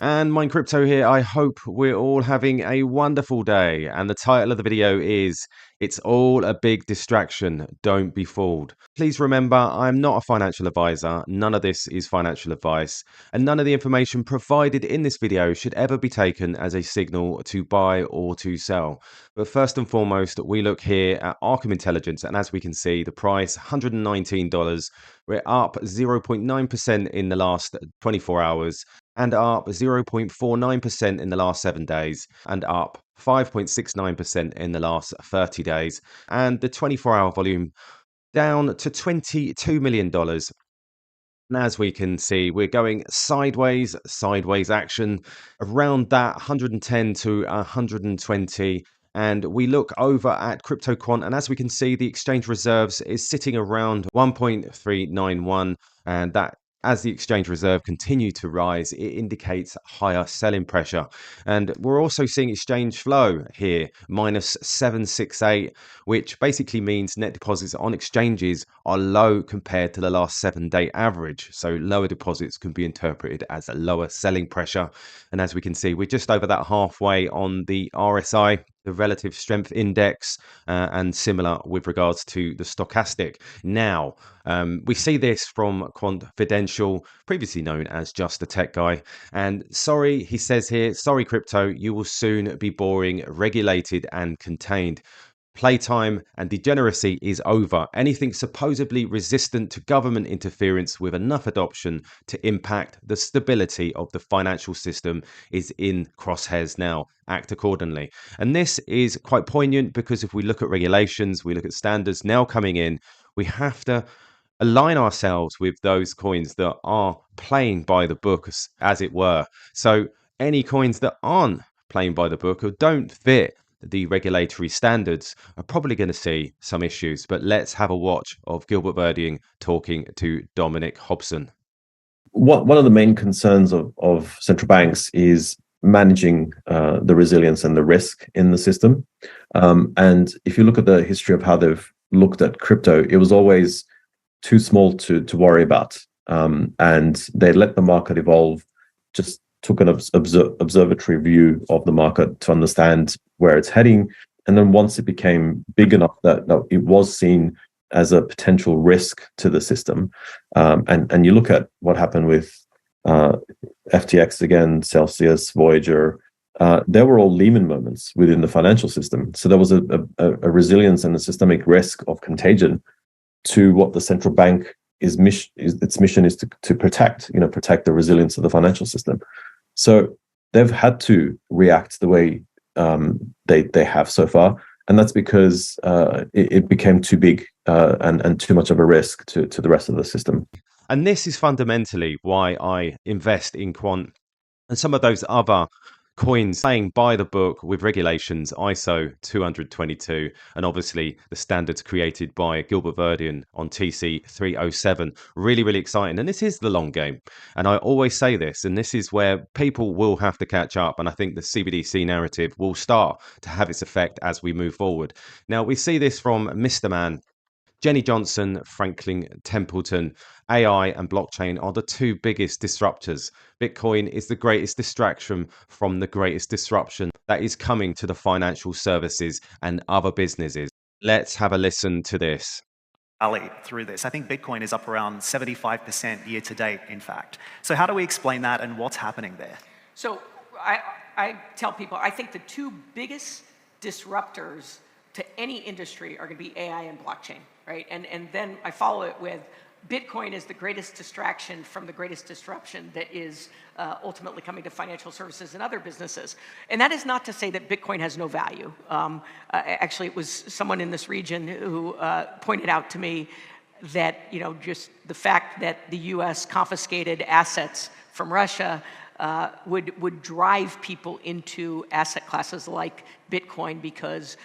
And Mind Crypto here. I hope we're all having a wonderful day. And the title of the video is It's All a Big Distraction. Don't be fooled. Please remember, I'm not a financial advisor. None of this is financial advice. And none of the information provided in this video should ever be taken as a signal to buy or to sell. But first and foremost, we look here at Arkham Intelligence. And as we can see, the price $119. We're up 0.9% in the last 24 hours. And up 0.49% in the last 7 days, and up 5.69% in the last 30 days. And the 24-hour volume down to $22 million. And as we can see, we're going sideways action around that 110 to 120. And we look over at Crypto Quant, and as we can see, the exchange reserves is sitting around 1.391, and that as the exchange reserve continue to rise, it indicates higher selling pressure. And we're also seeing exchange flow here, minus 768, which basically means net deposits on exchanges are low compared to the last 7-day average. So lower deposits can be interpreted as a lower selling pressure. And as we can see, we're just over that halfway on the RSI, the relative strength index, and similar with regards to the stochastic. Now, we see this from Confidential, previously known as Just a Tech Guy. And sorry, he says here, sorry, crypto, you will soon be boring, regulated and contained. Playtime and degeneracy is over. Anything supposedly resistant to government interference with enough adoption to impact the stability of the financial system is in crosshairs now. Act accordingly. And this is quite poignant because if we look at regulations, we look at standards now coming in, we have to align ourselves with those coins that are playing by the book, as it were. So any coins that aren't playing by the book or don't fit the regulatory standards are probably going to see some issues. But let's have a watch of Gilbert Verdian talking to Dominic Hobson. One of the main concerns of central banks is managing the resilience and the risk in the system. And if you look at the history of how they've looked at crypto, it was always too small to worry about. And they let the market evolve, just took an observatory view of the market to understand where it's heading. And then once it became big enough that it was seen as a potential risk to the system, and you look at what happened with FTX again, Celsius, Voyager, there were all Lehman moments within the financial system. So there was a resilience and a systemic risk of contagion to what the central bank its mission is to protect the resilience of the financial system. So they've had to react the way they have so far, and that's because it became too big and too much of a risk to the rest of the system. And this is fundamentally why I invest in Quant and some of those other coins playing by the book with regulations, ISO 222, and obviously the standards created by Gilbert Verdian on TC 307. Really, really exciting. And this is the long game. And I always say this, and this is where people will have to catch up. And I think the CBDC narrative will start to have its effect as we move forward. Now, we see this from Mr. Man, Jenny Johnson, Franklin Templeton. AI and blockchain are the two biggest disruptors. Bitcoin is the greatest distraction from the greatest disruption that is coming to the financial services and other businesses. Let's have a listen to this. Rally through this. I think Bitcoin is up around 75% year to date, in fact. So how do we explain that and what's happening there? So I tell people, I think the two biggest disruptors to any industry are going to be AI and blockchain, right? And then I follow it with Bitcoin is the greatest distraction from the greatest disruption that is ultimately coming to financial services and other businesses. And that is not to say that Bitcoin has no value. Actually, it was someone in this region who pointed out to me that, just the fact that the US confiscated assets from Russia would drive people into asset classes like Bitcoin because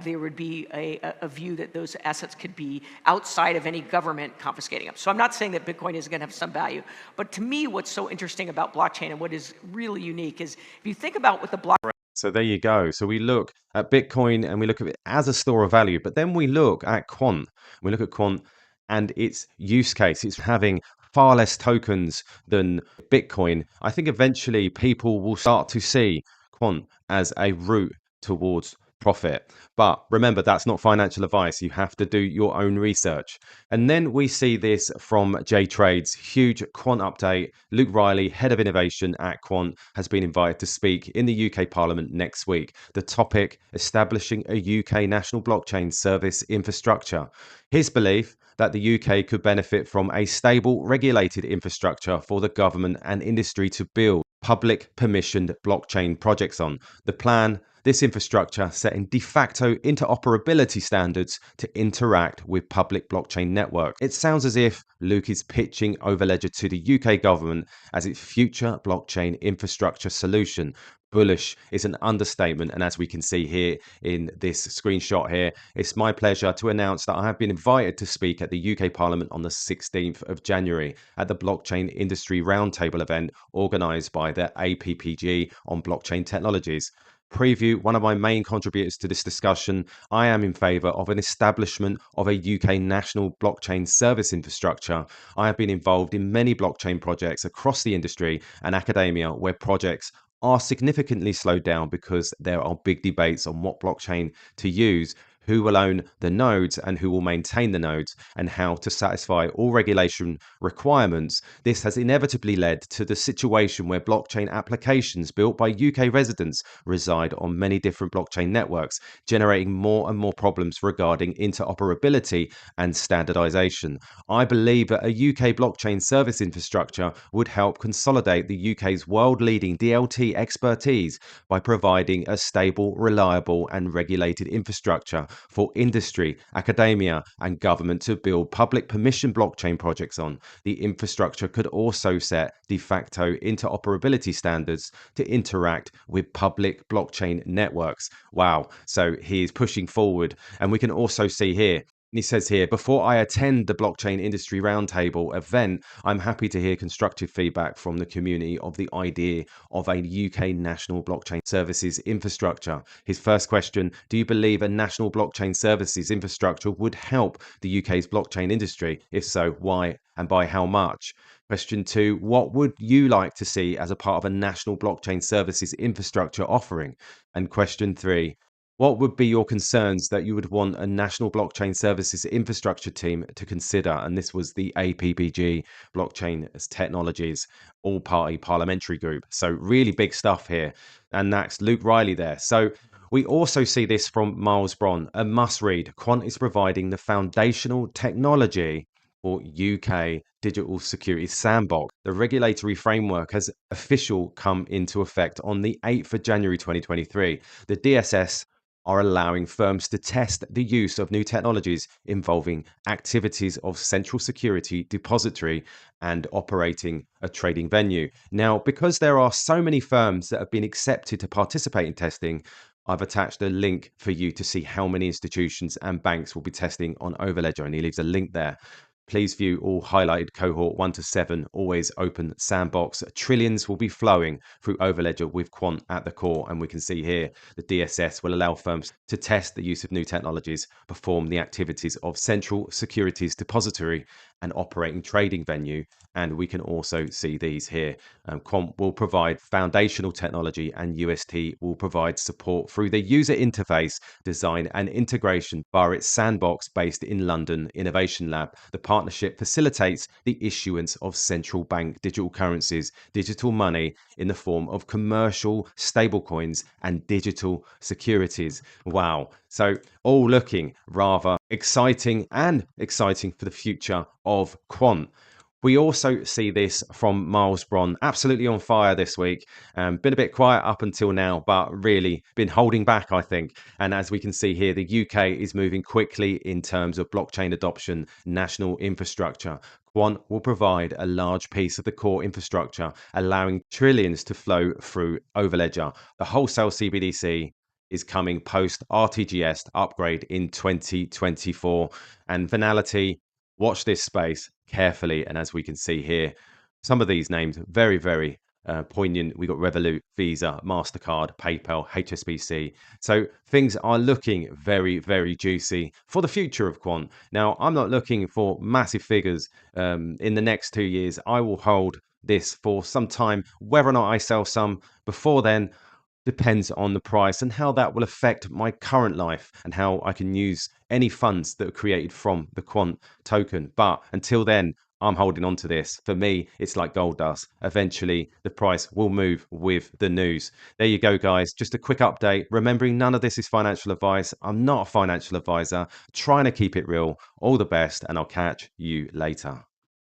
there would be a view that those assets could be outside of any government confiscating them. So I'm not saying that Bitcoin isn't going to have some value, but to me, what's so interesting about blockchain and what is really unique is if you think about what the blockchain. So there you go. So we look at Bitcoin and we look at it as a store of value, but then we look at Quant. We look at Quant and its use case. It's having far less tokens than Bitcoin. I think eventually people will start to see Quant as a route towards profit. But remember, that's not financial advice. You have to do your own research. And then we see this from J Trade's huge Quant update. Luke Riley, head of innovation at Quant, has been invited to speak in the UK Parliament next week. The topic, establishing a UK national blockchain service infrastructure. His belief that the UK could benefit from a stable, regulated infrastructure for the government and industry to build public permissioned blockchain projects on. The plan, this infrastructure setting de facto interoperability standards to interact with public blockchain networks. It sounds as if Luke is pitching Overledger to the UK government as its future blockchain infrastructure solution. Bullish is an understatement, and as we can see here in this screenshot here, it's my pleasure to announce that I have been invited to speak at the UK Parliament on the 16th of January at the Blockchain Industry Roundtable event organised by the APPG on blockchain technologies. Preview, one of my main contributors to this discussion, I am in favour of an establishment of a UK national blockchain service infrastructure. I have been involved in many blockchain projects across the industry and academia where projects are significantly slowed down because there are big debates on what blockchain to use, who will own the nodes and who will maintain the nodes, and how to satisfy all regulation requirements. This has inevitably led to the situation where blockchain applications built by UK residents reside on many different blockchain networks, generating more and more problems regarding interoperability and standardization. I believe that a UK blockchain service infrastructure would help consolidate the UK's world-leading DLT expertise by providing a stable, reliable, and regulated infrastructure for industry, academia, and government to build public permission blockchain projects on. The infrastructure could also set de facto interoperability standards to interact with public blockchain networks. Wow. So he is pushing forward. And we can also see here, he says here, before I attend the Blockchain Industry Roundtable event, I'm happy to hear constructive feedback from the community of the idea of a UK national blockchain services infrastructure. His first question, do you believe a national blockchain services infrastructure would help the UK's blockchain industry? If so, why and by how much? Question 2, what would you like to see as a part of a national blockchain services infrastructure offering? And question 3, what would be your concerns that you would want a national blockchain services infrastructure team to consider? And this was the APPG Blockchain Technologies All Party Parliamentary Group. So really big stuff here. And that's Luke Riley there. So we also see this from Miles Bron, a must read. Quant is providing the foundational technology for UK digital security sandbox. The regulatory framework has officially come into effect on the 8th of January 2023. The DSS are allowing firms to test the use of new technologies involving activities of central security depository and operating a trading venue. Now, because there are so many firms that have been accepted to participate in testing, I've attached a link for you to see how many institutions and banks will be testing on Overledger, and he leaves a link there. Please view all highlighted cohort 1 to 7, always open sandbox. Trillions will be flowing through Overledger with Quant at the core. And we can see here the DSS will allow firms to test the use of new technologies, perform the activities of central securities depository and operating trading venue. And we can also see these here. Quant will provide foundational technology and UST will provide support through the user interface, design and integration via its sandbox based in London Innovation Lab. The partnership facilitates the issuance of central bank digital currencies, digital money in the form of commercial stablecoins and digital securities. Wow. So all looking rather exciting for the future of Quant. We also see this from Miles Bron, absolutely on fire this week. Been a bit quiet up until now, but really been holding back, I think. And as we can see here, the UK is moving quickly in terms of blockchain adoption, national infrastructure. Quant will provide a large piece of the core infrastructure, allowing trillions to flow through Overledger. The wholesale CBDC is coming post RTGS upgrade in 2024. And Finality, watch this space carefully. And as we can see here, some of these names very, very poignant. We got Revolut, Visa, MasterCard, PayPal, HSBC. So things are looking very, very juicy for the future of Quant. Now, I'm not looking for massive figures in the next 2 years. I will hold this for some time. Whether or not I sell some before then depends on the price and how that will affect my current life and how I can use any funds that are created from the Quant token. But until then, I'm holding on to this. For me, it's like gold dust. Eventually, the price will move with the news. There you go, guys. Just a quick update. Remembering none of this is financial advice. I'm not a financial advisor. Trying to keep it real. All the best, and I'll catch you later.